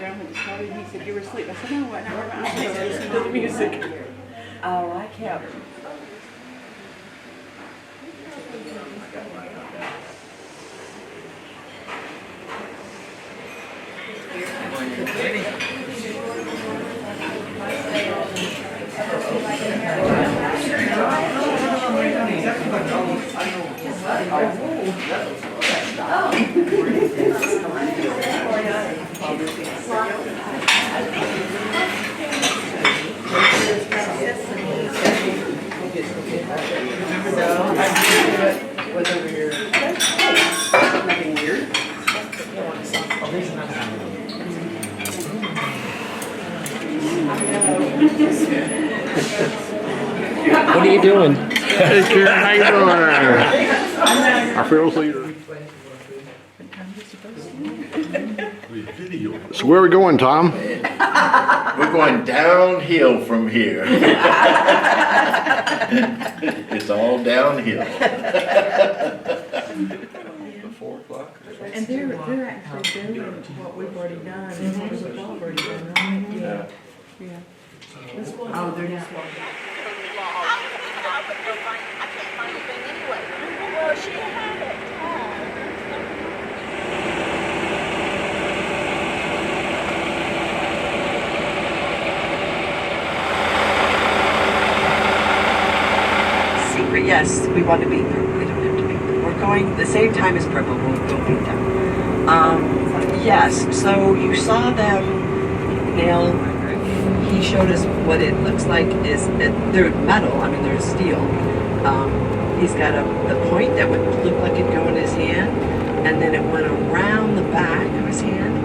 around and started. He said, "You were asleep." I said, "No, what? I was listening to the music." Oh, I can't. Was over here. Nothing weird. What are you doing? Hey Karen, how you doing? Our fearless leader. So where are we going, Tom? We're going downhill from here. It's all downhill. And they're actually doing what we've already done, and what we've already done, right? Yeah. Yeah. Oh, they're just walking. Well, she had it. Secret, yes, we want to beat them. We don't have to beat them. We're going the same time as Purple. We'll go beat them. Yes. So you saw them nail. He showed us what it looks like. They're metal. I mean, they're steel. He's got a point that would look like it'd go in his hand, and then it went around the back of his hand,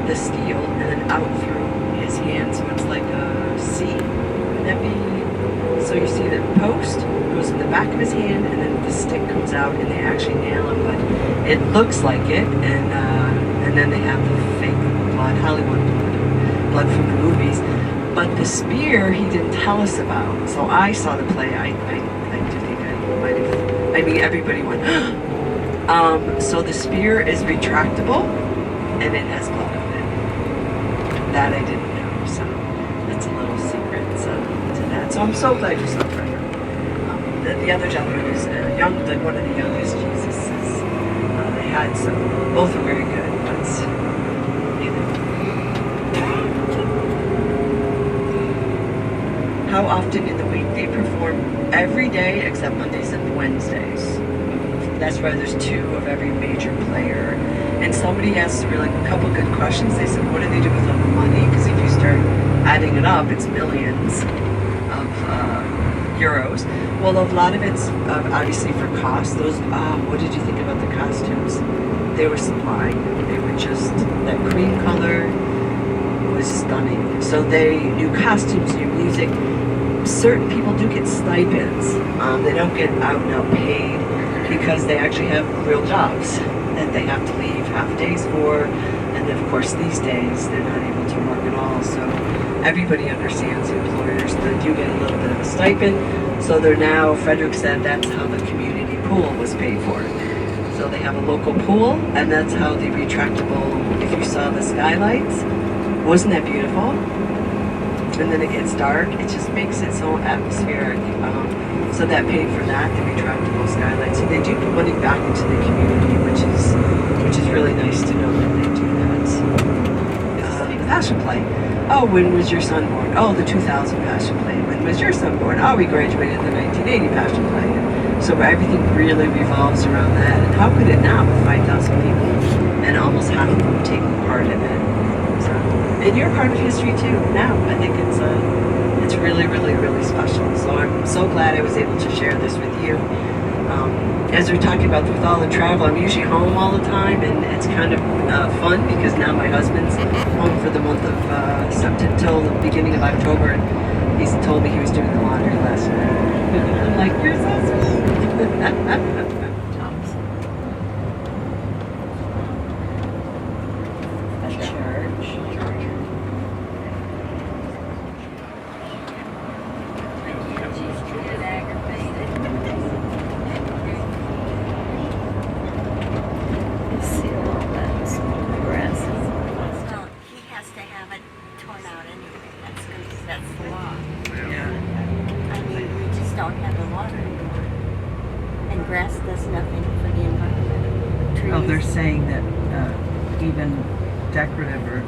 the steel, and then out through his hand. So it's like a C. Would that be? So you see the post goes in the back of his hand, and then the stick comes out, and they actually nail him. But it looks like it, and then they have the fake blood, Hollywood blood from the movies. But the spear he didn't tell us about. So I saw the play. I do think I might have. I mean, everybody went. So the spear is retractable, and it has blood on it. That I didn't know. So that's a little secret to that. So I'm so glad you saw Treasure. The other gentleman is young, like one of the youngest Jesuses they had. So both are very good. But you know. How often in the week? They perform every day except Mondays and Wednesdays. That's why there's two of every major player. And somebody asked really a couple good questions. They said, what do they do with all the money? Because if you start adding it up, it's millions of euros. Well, a lot of it's obviously for cost. Those, what did you think about the costumes? They were supplying. They were just, that cream color was stunning. So they, new costumes, new music. Certain people do get stipends. They don't get out and out paid because they actually have real jobs that they have to leave half days for. And then of course these days they're not able to work at all. So everybody understands employers that do get a little bit of a stipend. So they're now, Frederick said that's how the community pool was paid for. So they have a local pool, and that's how the retractable, if you saw the skylights, wasn't that beautiful? And then it gets dark, it just makes it so atmospheric. So that paid for that, the retractable skylight. So they do put money back into the community, which is really nice to know that they do that. Passion play. Oh, when was your son born? Oh, the 2000 passion play. When was your son born? Oh, we graduated the 1980 passion play. So everything really revolves around that. And how could it not with 5,000 people and almost half of them taking part in it? So, and you're part of history too now. I think it's really, really, really special. So I'm so glad I was able to share this with you. As we're talking about with all the travel, I'm usually home all the time, and it's kind of fun because now my husband's home for the month of September till the beginning of October, and he's told me he was doing the laundry last night. I'm like, you're so sweet. has to have it torn out anyway. That's the law. Yeah. I mean, we just don't have the water anymore. And grass does nothing for the environment. Trees. Oh, they're saying that even decorative or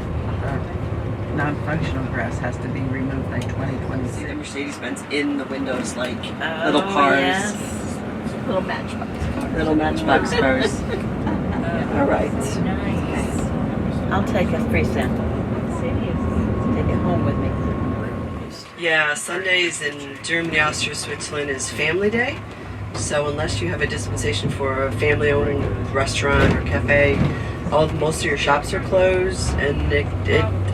non-functional grass has to be removed by 2020. See the Mercedes-Benz in the windows, like little cars. Yes. Little matchbox cars. Little matchbox cars. All right. Nice. I'll take a free sample. Take it home with me. Yeah, Sundays in Germany, Austria, Switzerland is family day. So unless you have a dispensation for a family-owned restaurant or cafe, most of your shops are closed. And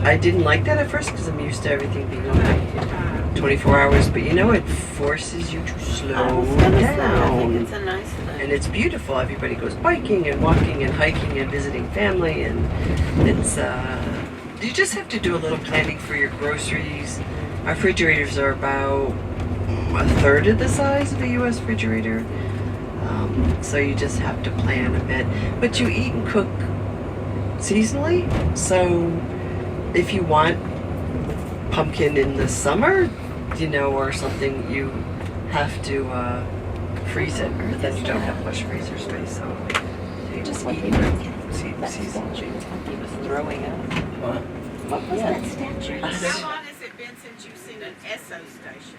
I didn't like that at first because I'm used to everything being open 24 hours. But you know, it forces you to slow down. I think it's a nice thing. And it's beautiful. Everybody goes biking and walking and hiking and visiting family, and it's you just have to do a little planning for your groceries. Our refrigerators are about a third of the size of a U.S. refrigerator, so you just have to plan a bit. But you eat and cook seasonally, so if you want pumpkin in the summer, you know, or something, you have to freeze it, but then you don't have much freezer space, so you just eat season. He was throwing up. What? What was that statue? How long has it been since you've seen an Esso station?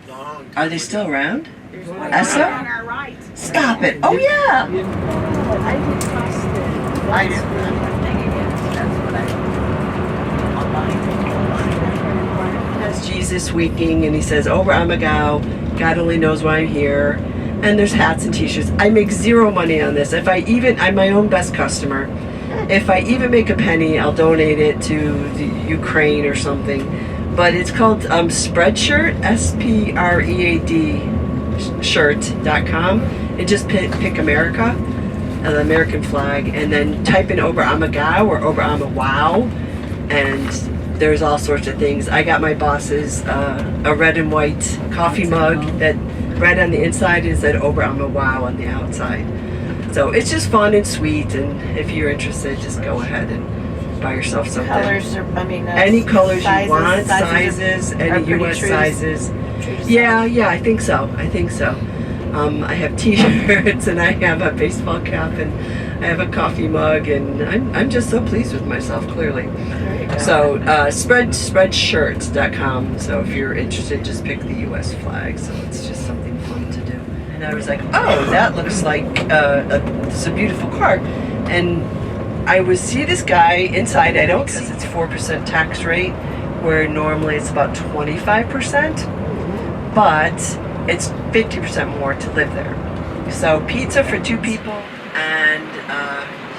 Long Are they still around? There's one Esso? right on our right. Stop it! Oh yeah! I did cross the. I did. That's what I. Has Jesus weeping, and he says, Oberammergau, God only knows why I'm here. And there's hats and t-shirts. I make zero money on this. I'm my own best customer. If I even make a penny, I'll donate it to the Ukraine or something. But it's called Spreadshirt, SPREAD shirt.com. And just pick America, the American flag, and then type in Oberammergau or Oberammergau, and there's all sorts of things. I got my boss's a red and white coffee mug that red on the inside is that Oberammergau on the outside. So it's just fun and sweet, and if you're interested, just go ahead and buy yourself something. Colors are, Any colors you want, sizes, any US sizes. Yeah, I think so. I have t-shirts and I have a baseball cap and I have a coffee mug, and I'm just so pleased with myself, clearly. So spreadshirts.com. So if you're interested, just pick the US flag. So it's just something fun to do. And I was like, oh, that looks like it's a beautiful car. And I would see this guy inside. I don't, because it's 4% tax rate, where normally it's about 25%, but it's 50% more to live there. So pizza for 2 people, and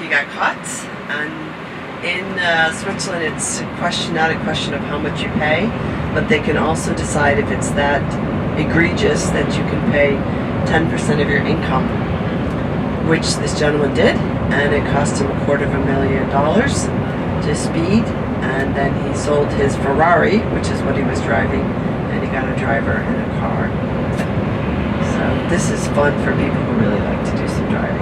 he got caught. And in Switzerland, it's not a question of how much you pay, but they can also decide if it's that egregious that you can pay 10% of your income, which this gentleman did, and it cost him $250,000 to speed, and then he sold his Ferrari, which is what he was driving, and he got a driver and a car. So this is fun for people who really like to do some driving.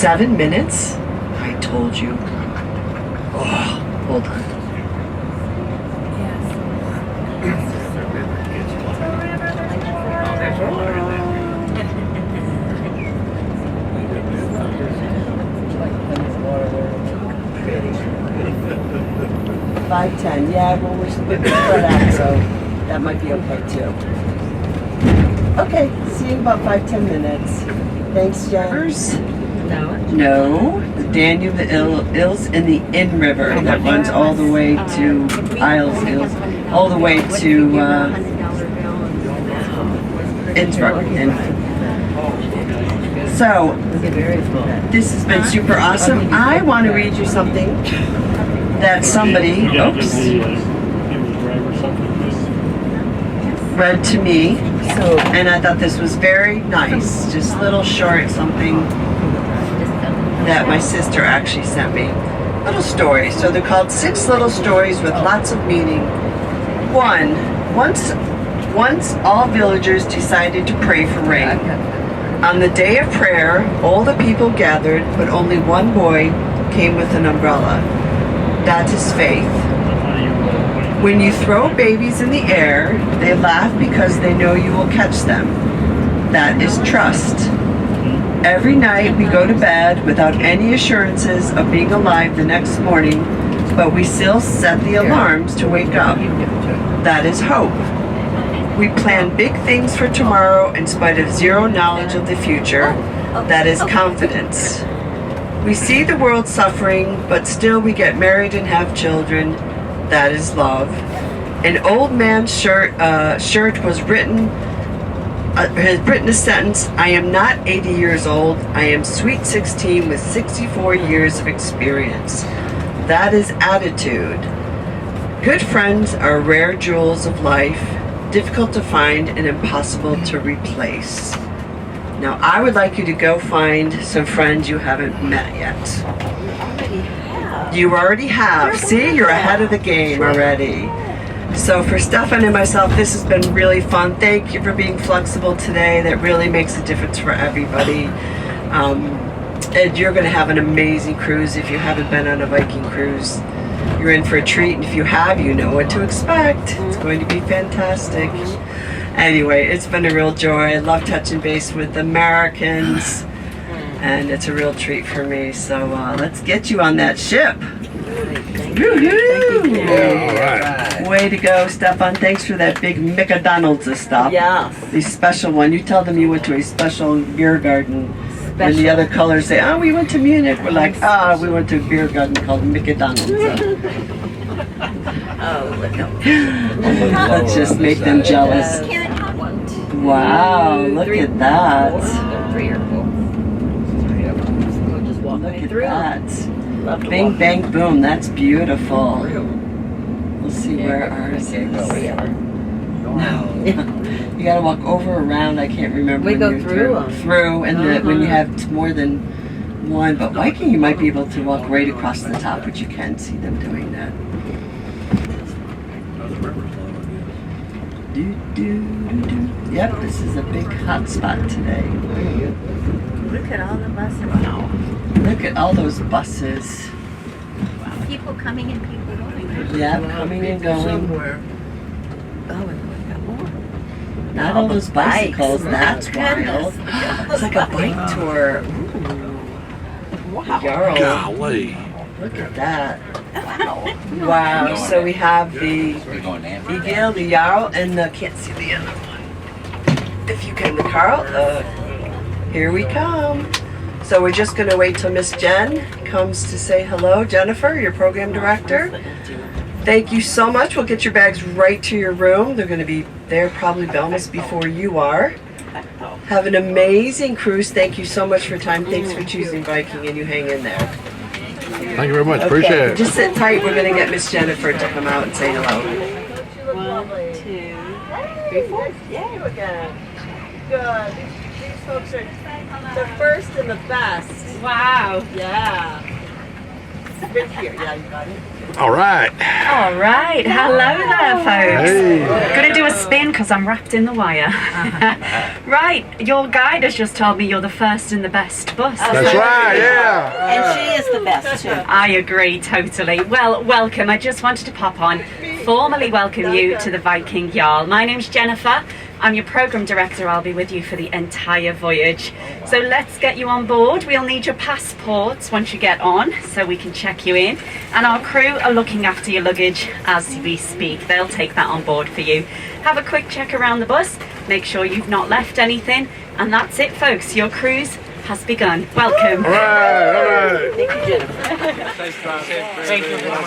7 minutes? I told you. Oh, hold on. 5:10. Yeah, well, we're spread out, so that might be okay too. Okay, see you in about 5-10 minutes. Thanks, Jeffers. No, the Danube, the Ilz, and the Inn River that runs all the way to Isles, Ilz, all the way to Innsbruck. So, this has been super awesome. I want to read you something that somebody, read to me. So, and I thought this was very nice. Just little short something that my sister actually sent me. Little stories. So they're called 6 little stories with lots of meaning. 1. Once all villagers decided to pray for rain. On the day of prayer, all the people gathered, but only one boy came with an umbrella. That is faith. When you throw babies in the air, they laugh because they know you will catch them. That is trust. Every night we go to bed without any assurances of being alive the next morning, but we still set the alarms to wake up. That is hope. We plan big things for tomorrow in spite of zero knowledge of the future. That is confidence. We see the world suffering, but still we get married and have children. That is love. An old man's shirt was written. Has written a sentence, I am not 80 years old, I am sweet 16 with 64 years of experience. That is attitude. Good friends are rare jewels of life, difficult to find and impossible to replace. Now I would like you to go find some friends you haven't met yet. You already have. See, you're ahead of the game already. So for Stefan and myself, this has been really fun. Thank you for being flexible today. That really makes a difference for everybody. And you're going to have an amazing cruise. If you haven't been on a Viking cruise, you're in for a treat. And if you have, you know what to expect. It's going to be fantastic. Anyway, it's been a real joy. I love touching base with Americans. And it's a real treat for me. So let's get you on that ship. Woo-hoo! All right. Way to go, Stefan. Thanks for that big McDonald's stuff. Yes. The special one. You tell them you went to a special beer garden. And the other colors say, oh, we went to Munich. We're like, we went to a beer garden called McDonald's. Oh, look how Let's just make them jealous. Wow, look at that. 3 or 4. We'll just walk Look right at through. that. Love to Bing, walk bang, boom. That's beautiful. through. We'll see where ours is. Yeah. You gotta walk over, around. I can't remember. We when go you're through 'em. Through, and when you have more than one. But Viking, you might be able to walk right across the top, but you can see them doing that. Do, do, do, do. Yep, this is a big hot spot today. Look at all the buses. Look at all those buses. People coming and people going. Yeah, coming and going. Somewhere. Oh, and we got more. Not all those bicycles. That's Goodness. wild. It's like a bike tour. Wow. Jarl. Golly. Look at that. Wow. So we have the Egil, the Jarl, and the, can't see the other one. If you can, the Carl. Here we come. So we're just going to wait till Miss Jen comes to say hello. Jennifer, your program director. Thank you so much. We'll get your bags right to your room. They're going to be there probably almost before you are. Have an amazing cruise. Thank you so much for your time. Thanks for choosing Viking, and you hang in there. Thank you very much. Appreciate it. Just sit tight. We're going to get Miss Jennifer to come out and say hello. 1, 2, 3, 4. Yay again. Good. These folks are the first and the best. Wow. Yeah. Right here. Yeah, you got it. All right. All right. Hello there, folks. Hey. Gonna do a spin because I'm wrapped in the wire. Right. Your guide has just told me you're the first and the best bus. That's right. Yeah. And she is the best, too. I agree totally. Well, welcome. I just wanted to pop on, formally welcome you to the Viking Jarl. My name's Jennifer. I'm your program director. I'll be with you for the entire voyage. So let's get you on board. We'll need your passports once you get on so we can check you in. And our crew are looking after your luggage as we speak. They'll take that on board for you. Have a quick check around the bus. Make sure you've not left anything. And that's it, folks. Your cruise has begun. Welcome. All right. Thank you, Jennifer. Thank you very much.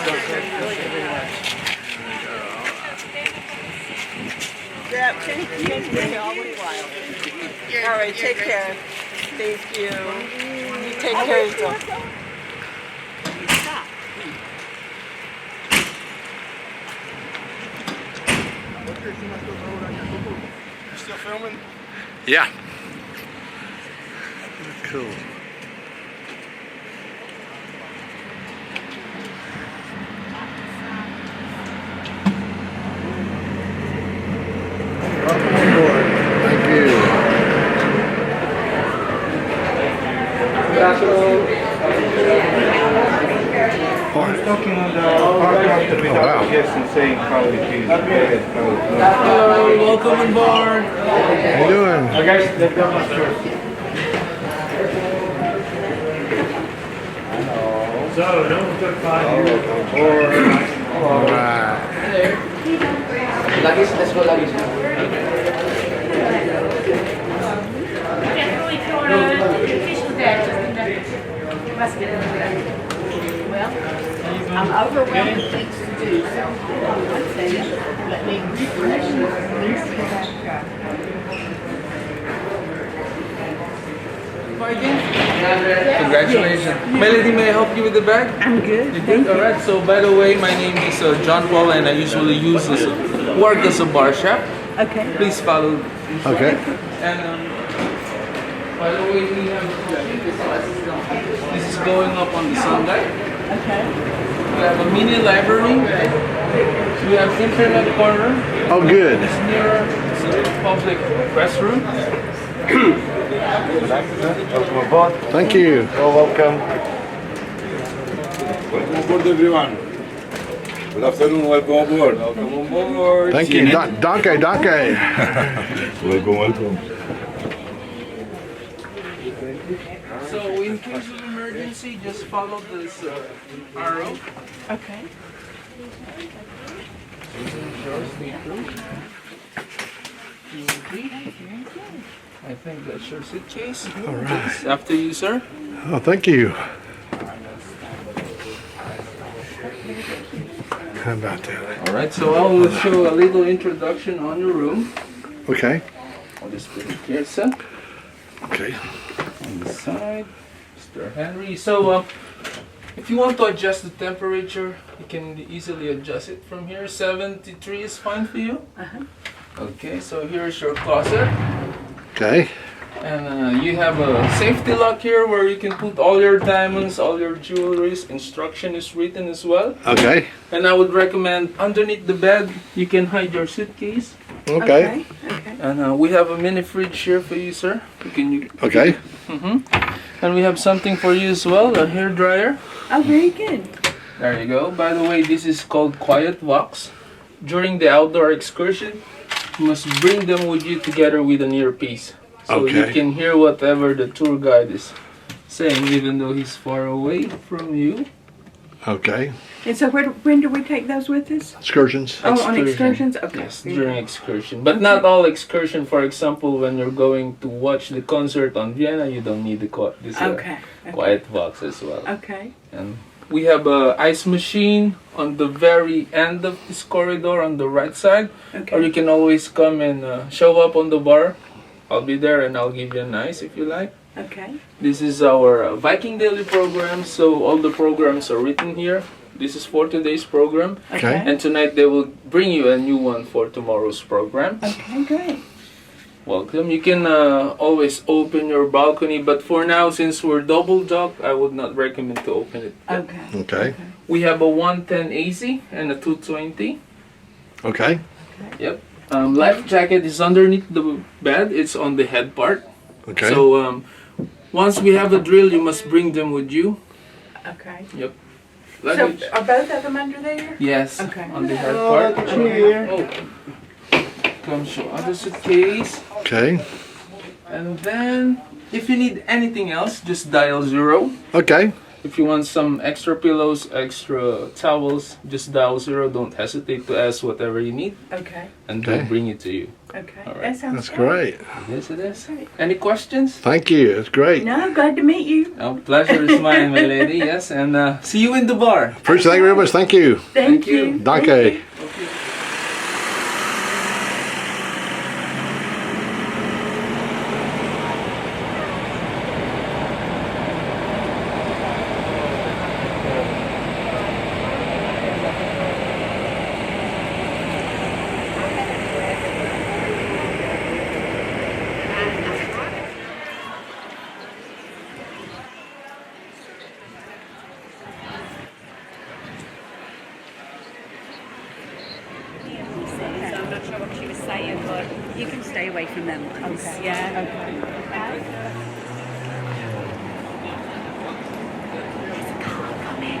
All right, take care. Thank you. You take care of yourself. Still filming? Yeah. Cool. Thank you. Talking on the podcast without wow. guests and saying how it is. Hello, welcome on board. How you doing? Guys, they've got my shirt. So, don't took 5 years on board. All right. Lagis, let's go lagis. I'm overwhelmed with things to do, so one second, let me refresh. Congratulations. Melody, may I help you with the bag? I'm good. You good? Alright, so by the way, my name is John Paul and I usually work as a bar chef. Okay. Please follow. Okay. And by the way, we have this is going up on the Sunday. Okay. We have a mini library. We have internet corner. Oh, good. It's near the public restroom. Welcome aboard. Thank you. You're welcome. Welcome aboard, everyone. Good afternoon, welcome aboard. Welcome on board. Thank you. Donkey. Welcome. So in case of emergency, just follow this arrow. Okay. I think that's your suitcase. All right. After you, sir. Oh, thank you. How about that? All right, so I will show a little introduction on your room. Okay. I'll just put it here, sir. Okay. On the side, Mr. Henry. So, if you want to adjust the temperature, you can easily adjust it from here. 73 is fine for you. Okay, so here's your closet. Okay. And you have a safety lock here where you can put all your diamonds, all your jewelries. Instruction is written as well. Okay. And I would recommend underneath the bed, you can hide your suitcase. Okay. And we have a mini fridge here for you, sir. Okay. And we have something for you as well, a hair dryer. Oh, very good. There you go. By the way, this is called Quiet Walks. During the outdoor excursion, you must bring them with you together with an earpiece. So you Okay. can hear whatever the tour guide is saying, even though he's far away from you. Okay. And so when do we take those with us? Excursions. Oh, on excursions? Okay. Yes, during excursion. But not all excursion. For example, when you're going to watch the concert on Vienna, you don't need this Okay. Quiet Walks as well. Okay. And we have a ice machine on the very end of this corridor on the right side. Or you Okay. can always come and show up on the bar. I'll be there and I'll give you an ice if you like. Okay. This is our Viking Daily program, so all the programs are written here. This is for today's program. Okay. And tonight they will bring you a new one for tomorrow's program. Okay, great. Welcome. You can always open your balcony, but for now, since we're double dock, I would not recommend to open it. Okay. Okay. We have a 110 AC and a 220. Okay. Yep. Life jacket is underneath the bed. It's on the head part. Okay. So once we have a drill, you must bring them with you. Okay. Yep. So Luggage. are both of them under there? Yes. Okay. On the head part. Oh. Come show other suitcase. Okay. And then, if you need anything else, just dial 0. Okay. If you want some extra pillows, extra towels, just dial 0. Don't hesitate to ask whatever you need, Okay. and Okay. they'll bring it to you. Okay, All right. that sounds That's great. Yes, it is. Any questions? Thank you. It's great. No, glad to meet you. Oh, pleasure is mine, my lady. Yes, and see you in the bar. Appreciate it. Thank you very much. Thank you. Thank you. you. Danke. So I'm not sure what she was saying, but you can stay away from them. Okay. Yeah. Okay. It's definitely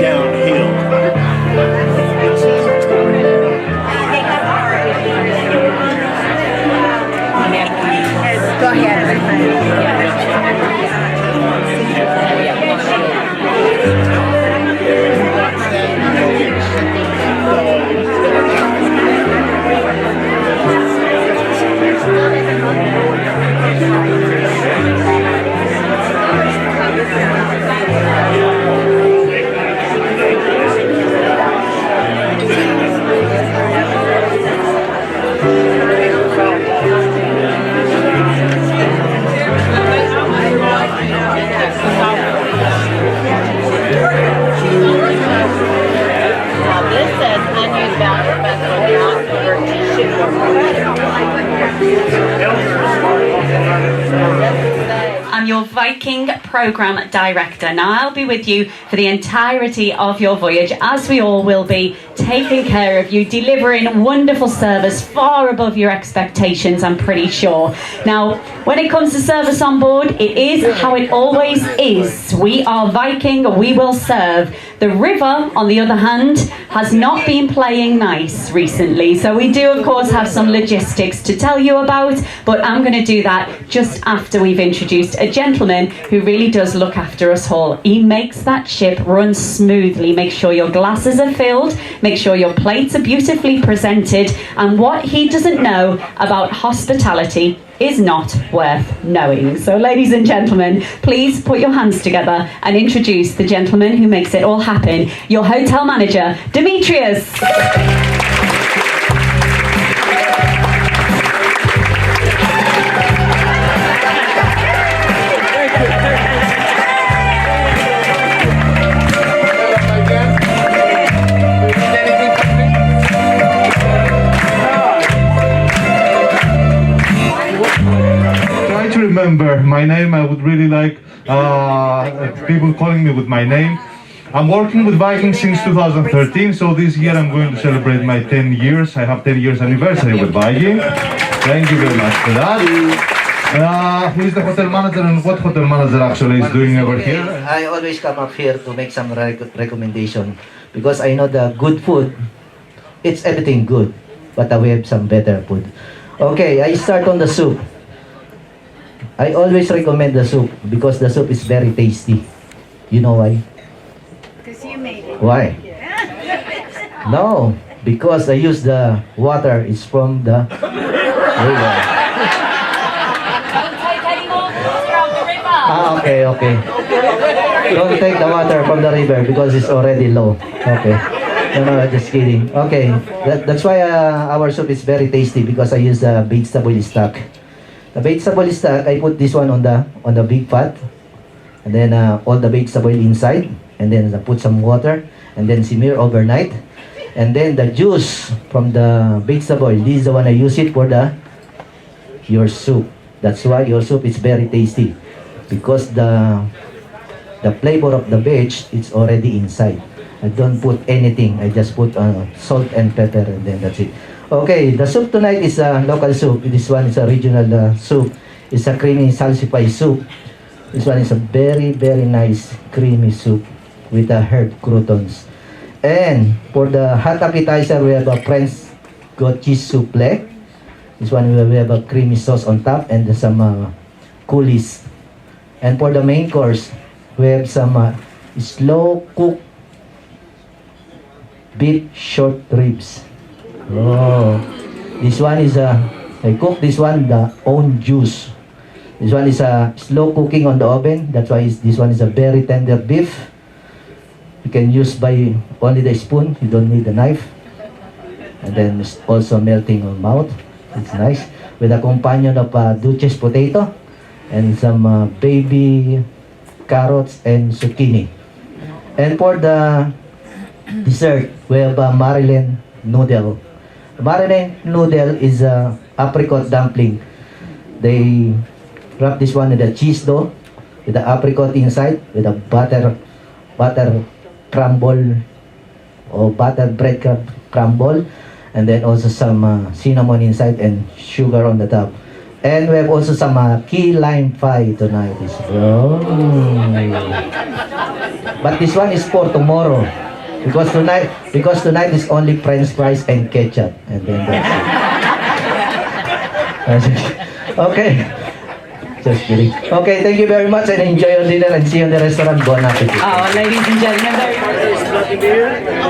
downhill. Go ahead. Now this says unused voucher festival not over to I'm your Viking Programme Director. Now I'll be with you for the entirety of your voyage, as we all will be, taking care of you, delivering wonderful service far above your expectations, I'm pretty sure. Now, when it comes to service on board, it is how it always is. We are Viking, we will serve. The river, on the other hand, has not been playing nice recently, so we do of course have some logistics to tell you about, but I'm going to do that just after we've introduced a gentleman who really does look after us all. He makes that ship run smoothly. Make sure your glasses are filled, make sure your plates are beautifully presented, and what he doesn't know about hospitality is not worth knowing. So ladies and gentlemen, please put your hands together and introduce the gentleman who makes it all happen, your hotel manager, Demetrius. Try to remember my name. I would really like people calling me with my name. I'm working with Viking since 2013, so this year I'm going to celebrate my 10 years. I have 10 years anniversary with Viking. Thank you very much for that. Who is the hotel manager and what hotel manager actually is doing over here? I always come up here to make some recommendation because I know the good food, it's everything good, but we have some better food. Okay, I start on the soup. I always recommend the soup because the soup is very tasty. You know why? Because you made it. Why? No, because I use the water is from the river. Don't take any more water from the river. Ah, okay. Don't take the water from the river because it's already low. Okay. No, just kidding. Okay, that's why our soup is very tasty because I use the vegetable stock. The vegetable stock, I put this one on the big pot, and then all the vegetable inside, and then I put some water, and then simmer overnight, and then the juice from the vegetable. This is the one I use it for your soup. That's why your soup is very tasty because the flavor of the veg is already inside. I don't put anything. I just put salt and pepper, and then that's it. Okay, the soup tonight is a local soup. This one is a regional soup. It's a creamy salsify soup. This one is a very, very nice creamy soup with the herb croutons. And for the hot appetizer, we have a French goat cheese souffle. This one we have a creamy sauce on top and some coulis. And for the main course, we have some slow cooked beef short ribs. Oh, this one is I cook this one the own juice. This one is slow cooking on the oven. That's why this one is a very tender beef. You can use by only the spoon. You don't need the knife. And then it's also melting on mouth. It's nice. With a companion of Duchess potato and some baby carrots and zucchini. And for the dessert, we have a Maryland noodle. Maryland noodle is a apricot dumpling. They wrap this one with a cheese dough with the apricot inside with a butter crumble or butter bread crumble, and then also some cinnamon inside and sugar on the top. And we have also some key lime pie tonight. But this one is for tomorrow because tonight is only French fries and ketchup, and then that's it. Okay. Just kidding. Okay, thank you very much and enjoy your dinner and see you in the restaurant. Bon appetit. Oh, ladies and gentlemen, very much.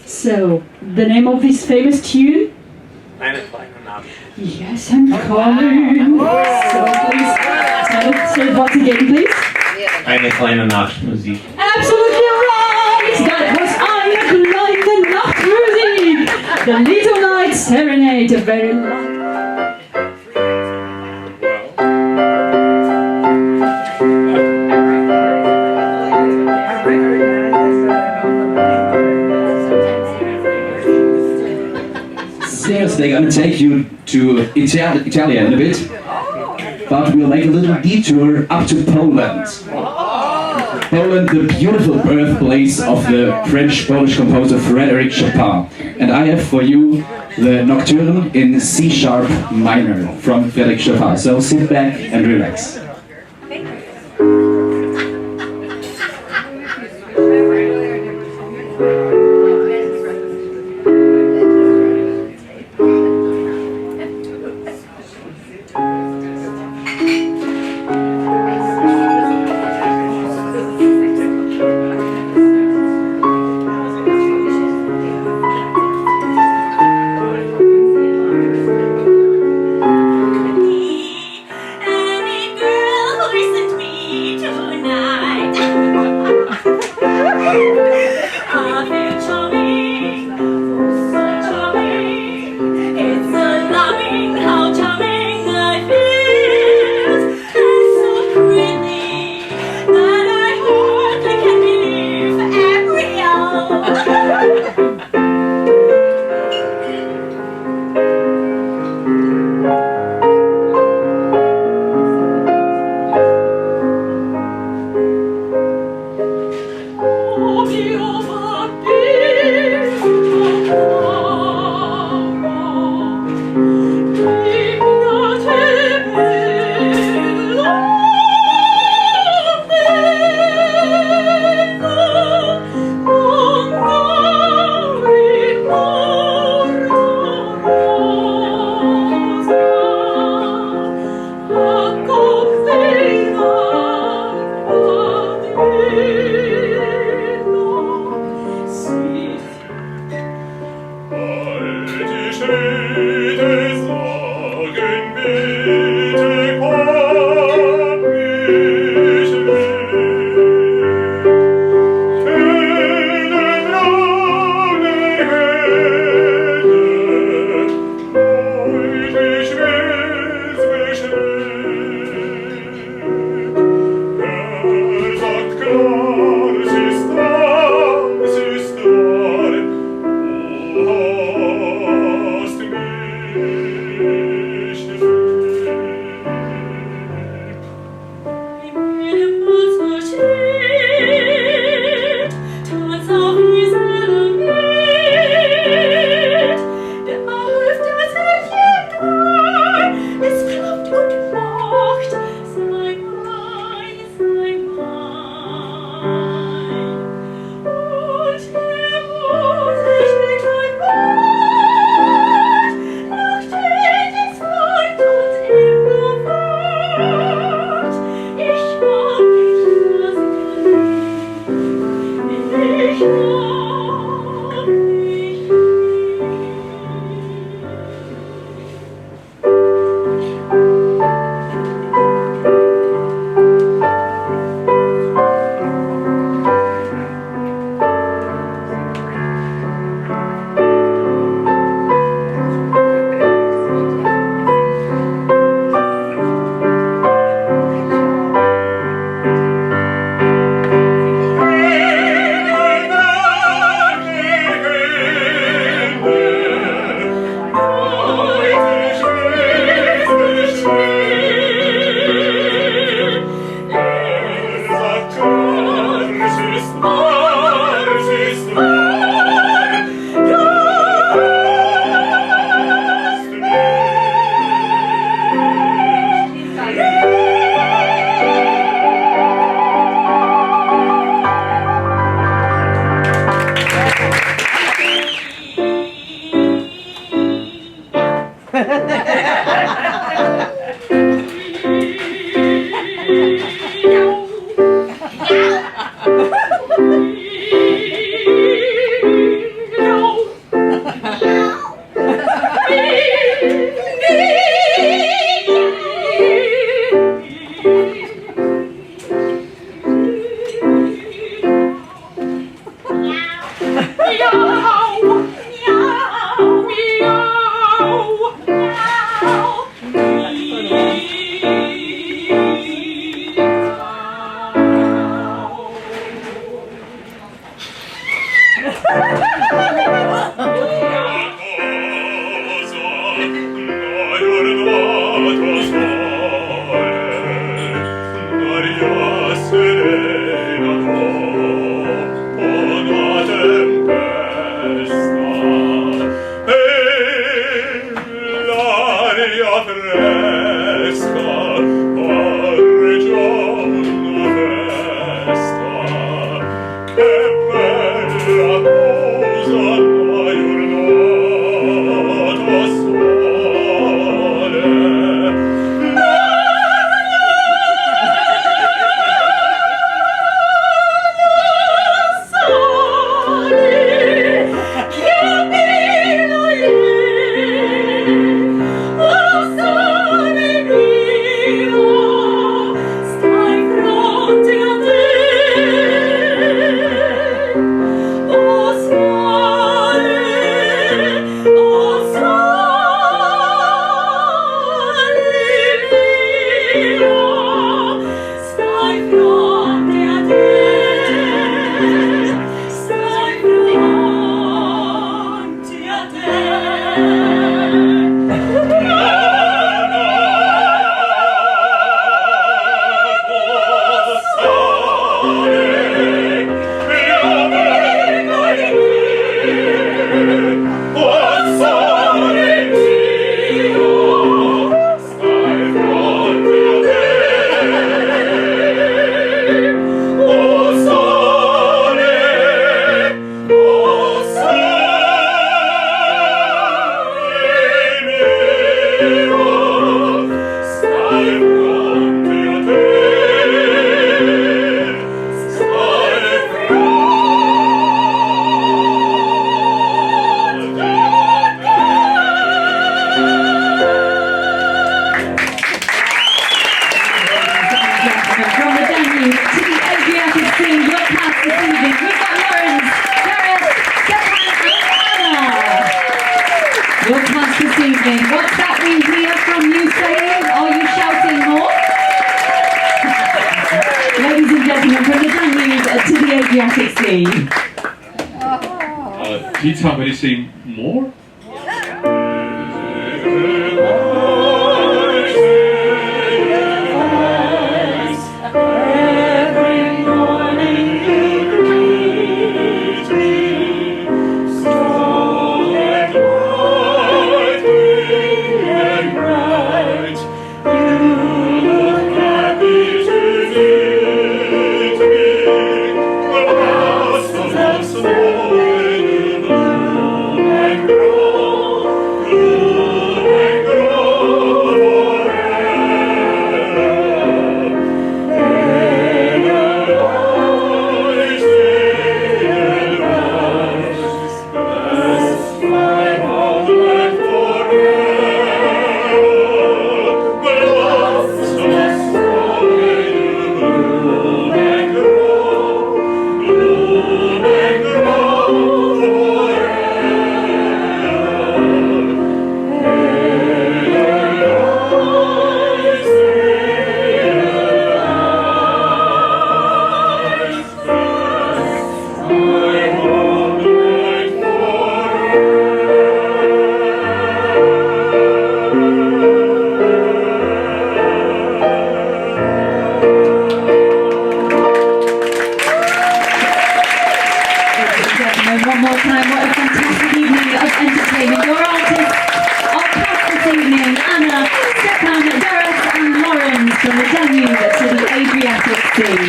So, the name of this famous tune? Yes, I'm coming. So please, say it once again, please. Eine kleine Nachtmusik. Absolutely right! That was Eine kleine Nachtmusik! The Little Night Serenade, a very long... They're going to take you to Italy in a bit, but we'll make a little detour up to Poland. Poland, the beautiful birthplace of the French-Polish composer Frédéric Chopin. And I have for you the Nocturne in C-sharp minor from Frédéric Chopin. So sit back and relax. And Did somebody say more?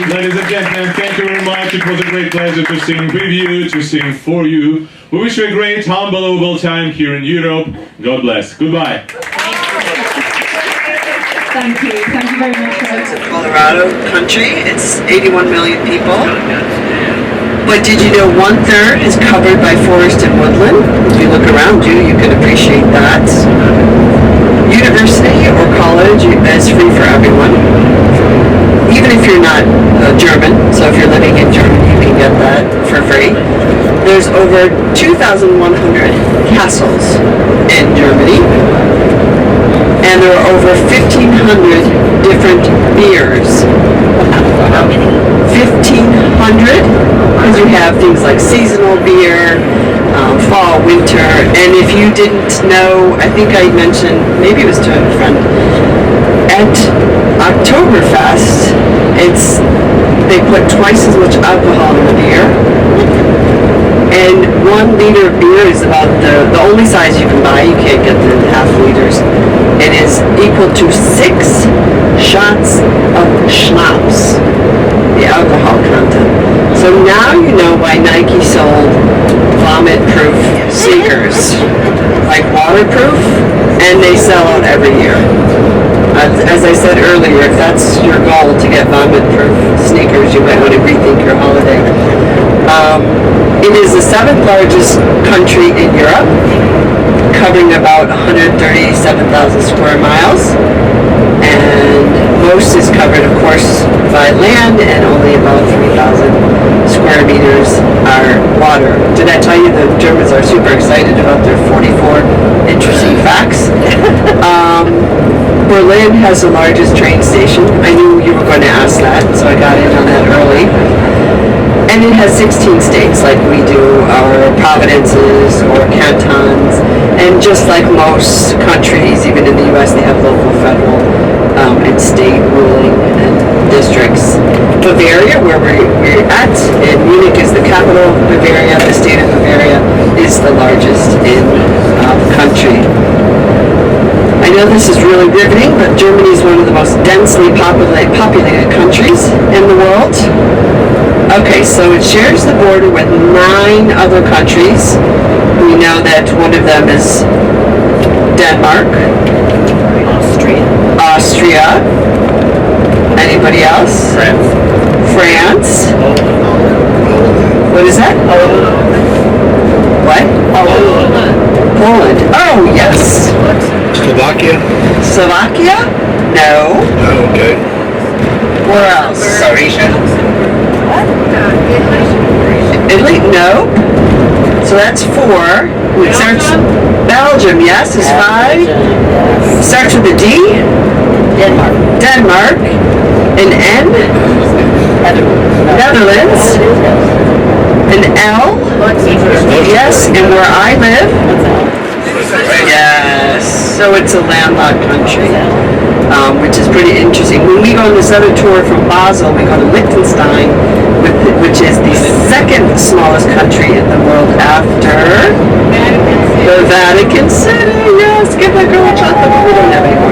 Ladies and gentlemen, thank you very much. It was a great pleasure to sing with you, to sing for you. We wish you a great, unbelievable time here in Europe. God bless. Goodbye. Thank you. Thank you very much. It's a Colorado country. It's 81 million people. But did you know 1/3 is covered by forest and woodland? If you look around you, you can appreciate that. University or college is free for everyone. Even if you're not German, so if you're living in Germany, you can get that for free. There's over 2,100 castles in Germany, and there are over 1,500 different beers. How many? 1,500, because you have things like seasonal beer, fall, winter, and if you didn't know, I think I mentioned, maybe it was to a friend, at Oktoberfest, they put twice as much alcohol in the beer, and 1 liter of beer is about the only size you can buy. You can't get the half liters. It is equal to 6 shots of schnapps, the alcohol content. So now you know why Nike sold vomit-proof sneakers, like waterproof, and they sell out every year. As I said earlier, if that's your goal to get vomit-proof sneakers, you might want to rethink your holiday. It is the 7th largest country in Europe, covering about 137,000 square miles, and most is covered, of course, by land, and only about 3,000 square meters are water. Did I tell you the Germans are super excited about their 44 interesting facts? Berlin has the largest train station. I knew you were going to ask that, so I got in on that early. And it has 16 states like we do, our provinces or cantons. And just like most countries, even in the US, they have local, federal, and state ruling and districts. Bavaria, where we're at, and Munich is the capital of Bavaria, the state of Bavaria is the largest in the country. I know this is really riveting, but Germany is one of the most densely populated countries in the world. Okay, so it shares the border with 9 other countries. We know that one of them is Denmark, Austria. Anybody else? France. What is that? What? Poland. Oh, yes. Slovakia? No. Oh, okay. Where else? Italy? No. So that's 4. It starts Belgium, yes, is 5. Starts with a D. Denmark. An N. Netherlands. An L. Yes, and where I live. Yes. So it's a landlocked country, which is pretty interesting. When we go on this other tour from Basel, we go to Liechtenstein, which is the 2nd smallest country in the world after the Vatican City. Yes, give that girl a chocolate, but we don't have any more.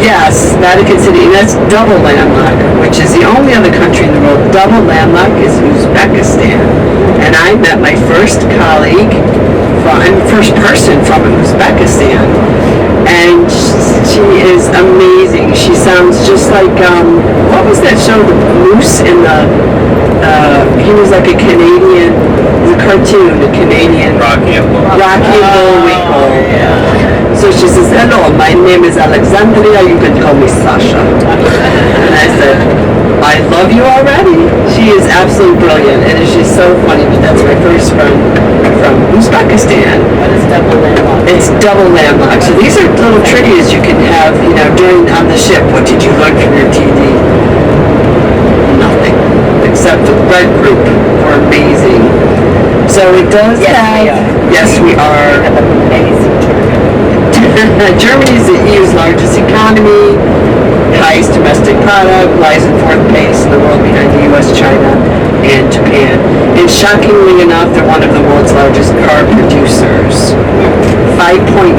Yes, Vatican City, and that's double landlocked, which is the only other country in the world double landlocked is Uzbekistan. And I met my first colleague, first person from Uzbekistan, and she is amazing. She sounds just like, what was that show, the moose in the, he was like a Canadian, the cartoon, a Canadian. Rocky and Bullwinkle. So she says, hello, my name is Alexandria, you can call me Sasha. And I said, I love you already. She is absolutely brilliant, and she's so funny, but that's my first friend from Uzbekistan. What is double landlocked? It's double landlocked. So these are little trivias you can have, on the ship. What did you learn from your TD? Nothing, except the red group were amazing. So it does yes, we are. Amazing Germany is the EU's largest economy, highest domestic product, lies in 4th place in the world behind the US, China, and Japan. And shockingly enough, they're one of the world's largest car producers. 5.9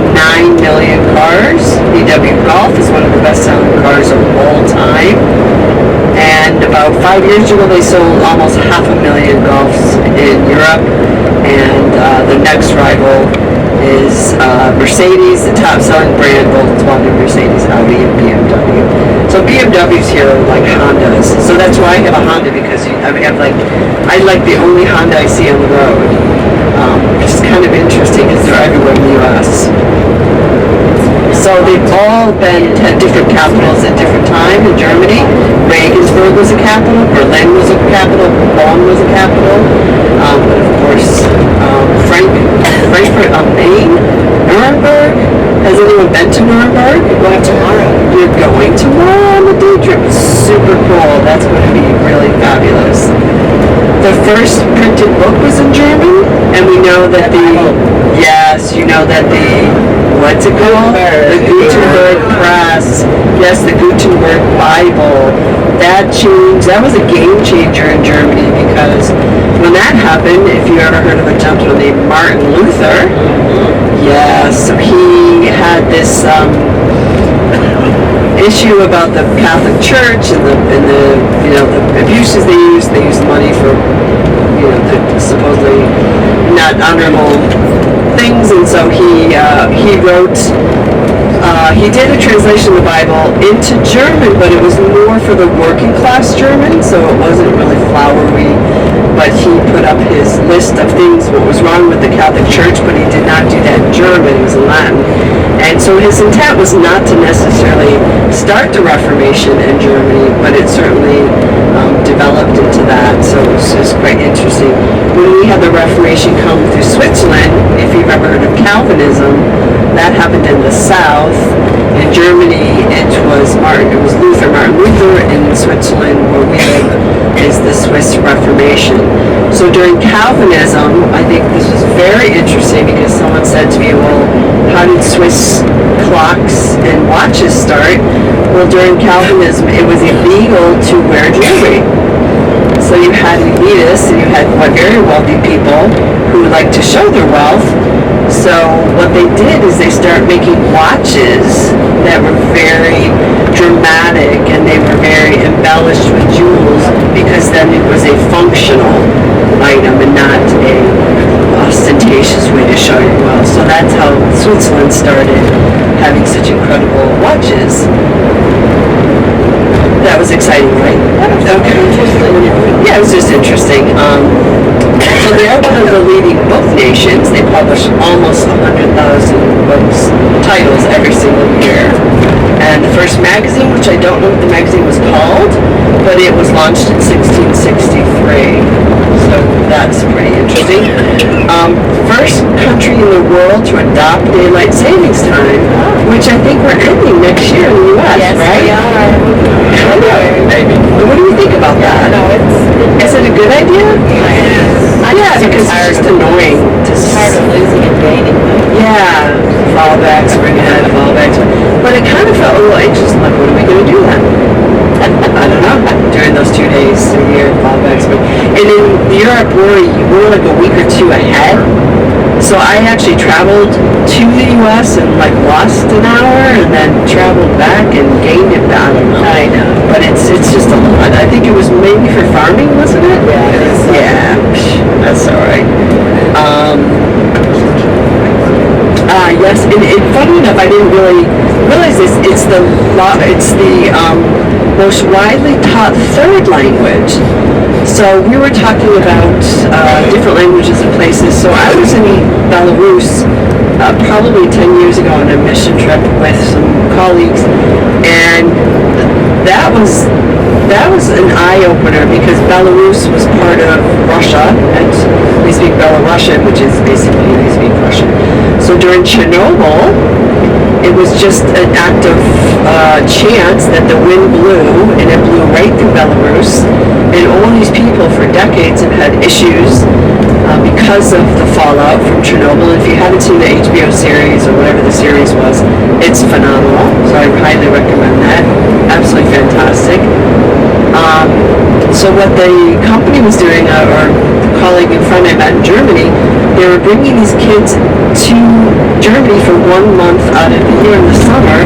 million cars. VW Golf is one of the best-selling cars of all time. And about 5 years ago, they sold almost 500,000 Golfs in Europe. And the next rival is Mercedes, the top-selling brand, Volkswagen, Mercedes, Audi, and BMW. So BMWs here are like Hondas. So that's why I have a Honda, because I like the only Honda I see on the road, which is kind of interesting because they're everywhere in the U.S. So they've all had different capitals at different times in Germany. Regensburg was a capital, Berlin was a capital, Bonn was a capital, but of course Frankfurt am Main, Nuremberg. Has anyone been to Nuremberg? We're going tomorrow. You're going tomorrow on the day trip. Super cool. printed book was in German, and we know that what's it called? The Gutenberg Press. Yes, the Gutenberg Bible. That was a game changer in Germany, because when that happened, if you ever heard of a gentleman named Martin Luther, so he had this issue about the Catholic Church and the abuses they used. They used money for the supposedly not honorable things, and so he wrote. He did a translation of the Bible into German, but it was more for the working class German, so it wasn't really flowery. But he put up his list of things, what was wrong with the Catholic Church, but he did not do that in German, it was in Latin. And so his intent was not to necessarily start the Reformation in Germany, but it certainly developed into that, so it was just quite interesting. When we had the Reformation come through Switzerland, if you've ever heard of Calvinism, that happened in the south. In Germany, it was Martin Luther. In Switzerland, where we live, is the Swiss Reformation. So during Calvinism, I think this was very interesting, because someone said to me, well, how did Swiss clocks and watches start? Well, during Calvinism, it was illegal to wear jewelry. So you had elitists and you had very wealthy people who liked to show their wealth. So what they did is they started making watches that were very dramatic, and they were very embellished with jewels, because then it was a functional item and not a ostentatious way to show your wealth. So that's how Switzerland started having such incredible watches. That was exciting, right? Okay. Yeah, it was just interesting. So they're one of the leading book nations. They publish almost 100,000 books, titles every single year. And the first magazine, which I don't know what the magazine was called, but it was launched in 1663. So that's pretty interesting. First country in the world to adopt daylight savings time, which I think we're ending next year in the U.S., right? Yes, we are. Maybe. What do you think about that? No, Is it a good idea? Yeah, because it's just annoying. Tired of losing and gaining. Yeah, fallbacks, bring ahead, fallbacks. But it kind of felt a little anxious, like, what are we going to do then? I don't know. During those 2 days a year, fallbacks. And in Europe, we're like a week or two ahead. So I actually traveled to the U.S. and lost an hour, and then traveled back and gained it back. I know. But it's just a lot. I think it was mainly for farming, wasn't it? Yeah. That's all right. Yes, and funny enough, I didn't really realize this. It's the most widely taught third language. So we were talking about different languages and places. So I was in Belarus probably 10 years ago on a mission trip with some colleagues, and that was an eye-opener, because Belarus was part of Russia, and we speak Belarusian, which is basically they speak Russian. So during Chernobyl, it was just an act of chance that the wind blew, and it blew right through Belarus, and all these people for decades have had issues because of the fallout from Chernobyl. If you haven't seen the HBO series or whatever the series was, it's phenomenal, so I highly recommend that. Absolutely fantastic. So what the company was doing, or the colleague and friend I met in Germany, they were bringing these kids to Germany for 1 month out of the year in the summer.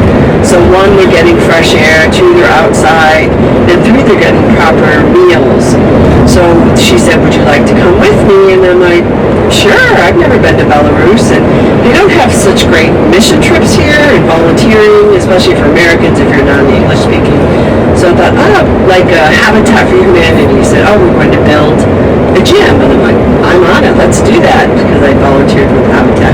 So 1, they're getting fresh air, 2, they're outside, and 3, they're getting proper meals. So she said, would you like to come with me? And I'm like, sure, I've never been to Belarus, and they don't have such great mission trips here and volunteering, especially for Americans if you're non-English speaking. So I thought, like a Habitat for Humanity. He said, we're going to build a gym. And I'm like, I'm on it, let's do that, because I volunteered with Habitat.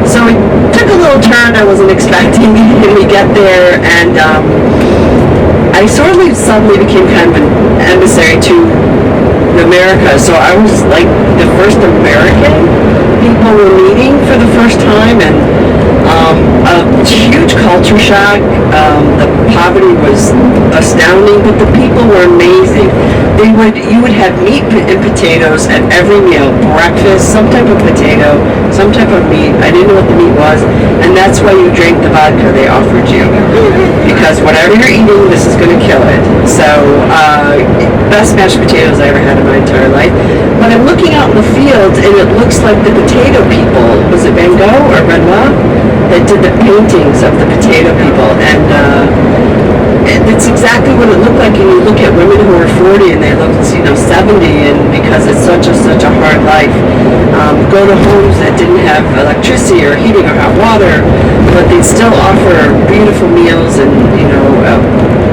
So it took a little turn I wasn't expecting, and we get there, and I suddenly became kind of an emissary to America. So I was like the first American people were meeting for the first time, and a huge culture shock. The poverty was astounding, but the people were amazing. you would have meat and potatoes at every meal. Breakfast, some type of potato, some type of meat. I didn't know what the meat was, and that's why you drank the vodka they offered you. Because whatever you're eating, this is going to kill it. So, best mashed potatoes I ever had in my entire life. But I'm looking out in the field, and it looks like the potato people, was it Van Gogh or Renoir, that did the paintings of the potato people, and it's exactly what it looked like. And you look at women who are 40 and they look, 70, and because it's such a hard life. Go to homes that didn't have electricity or heating or hot water, but they still offer beautiful meals and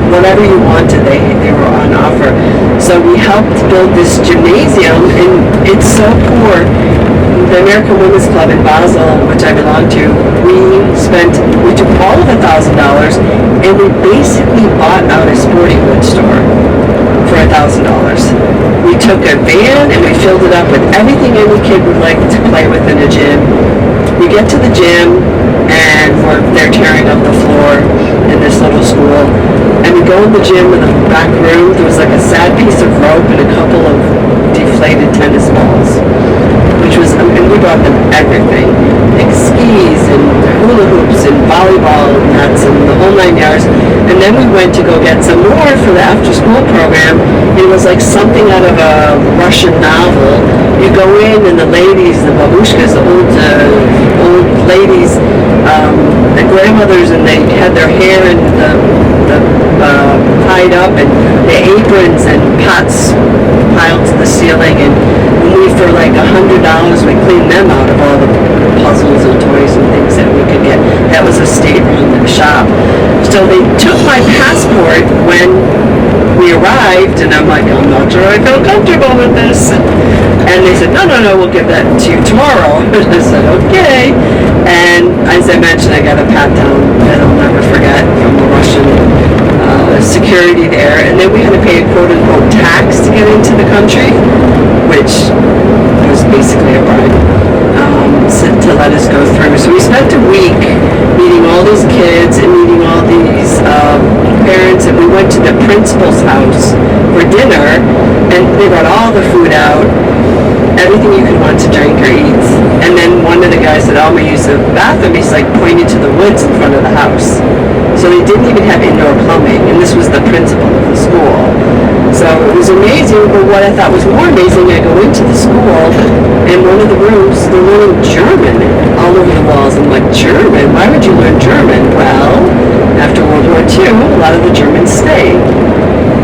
whatever you wanted, they were on offer. So we helped build this gymnasium, and it's so poor. The American Women's Club in Basel, which I belong to, we took all of $1,000 and we basically bought out a sporting goods store for $1,000. We took a van and we filled it up with everything any kid would like to play with in a gym. We get to the gym and they're tearing up the floor in this little school. And we go in the gym in the back room. There was like a sad piece of rope and a couple of deflated tennis balls. And we brought them everything, like skis and hula hoops and volleyball nets and the whole 9 yards. And then we went to go get some more for the after-school program. It was like something out of a Russian novel. You go in and the ladies, the babushkas, the old ladies, the grandmothers, and they had their hair and tied up, and the aprons and pots piled to the ceiling, and for like $100 we cleaned them out of all the puzzles and toys and things that we could get. That was a state-run shop. So they took my passport when we arrived, and I'm like, I'm not sure I feel comfortable with this. And they said, no, we'll give that to you tomorrow. And I said, okay. And as I mentioned, I got a pat down that I'll never forget from the Russian security there. And then we had to pay a quote-unquote tax to get into the country, which was basically a bribe to let us go through. So we spent a week meeting all these kids and meeting all these parents, and we went to the principal's house for dinner, and they brought all the food out, everything you could want to drink or eat. And then one of the guys said, I'm going to use the bathroom. He's like pointing to the woods in front of the house. So they didn't even have indoor plumbing, and this was the principal of the school. So it was amazing, but what I thought was more amazing, I go into the school, and one of the rooms, they're learning German all over the walls. I'm like, German? Why would you learn German? Well, after World War II, a lot of the Germans stayed.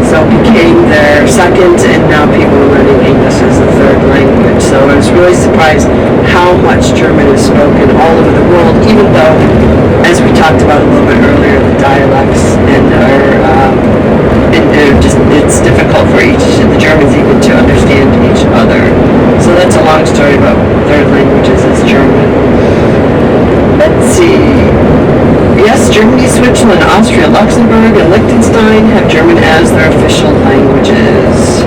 So it became their second, and now people are learning English as a third language. So I was really surprised how much German is spoken all over the world, even though, as we talked about a little bit earlier, the dialects and it's difficult for the Germans even to understand each other. So that's a long story about third languages as German. Let's see. Yes, Germany, Switzerland, Austria, Luxembourg, and Liechtenstein have German as their official languages.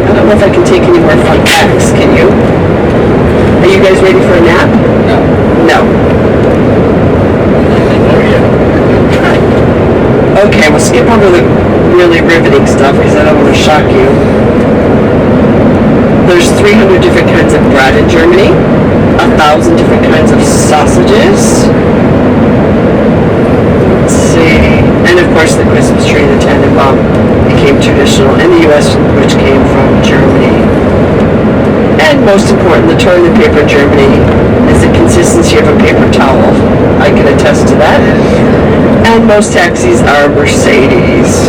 I don't know if I can take any more fun facts, can you? Are you guys ready for a nap? No. Okay, we'll skip over the really riveting stuff because I don't want to shock you. There's 300 different kinds of bread in Germany, 1,000 different kinds of sausages. Let's see. And of course the Christmas tree, the Tannenbaum, became traditional in the US, which came from Germany. And most important, the toilet paper in Germany is the consistency of a paper towel. I can attest to that. And most taxis are Mercedes.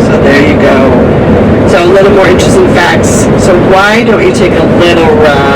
So there you go. So a little more interesting facts. So why don't you take a little ride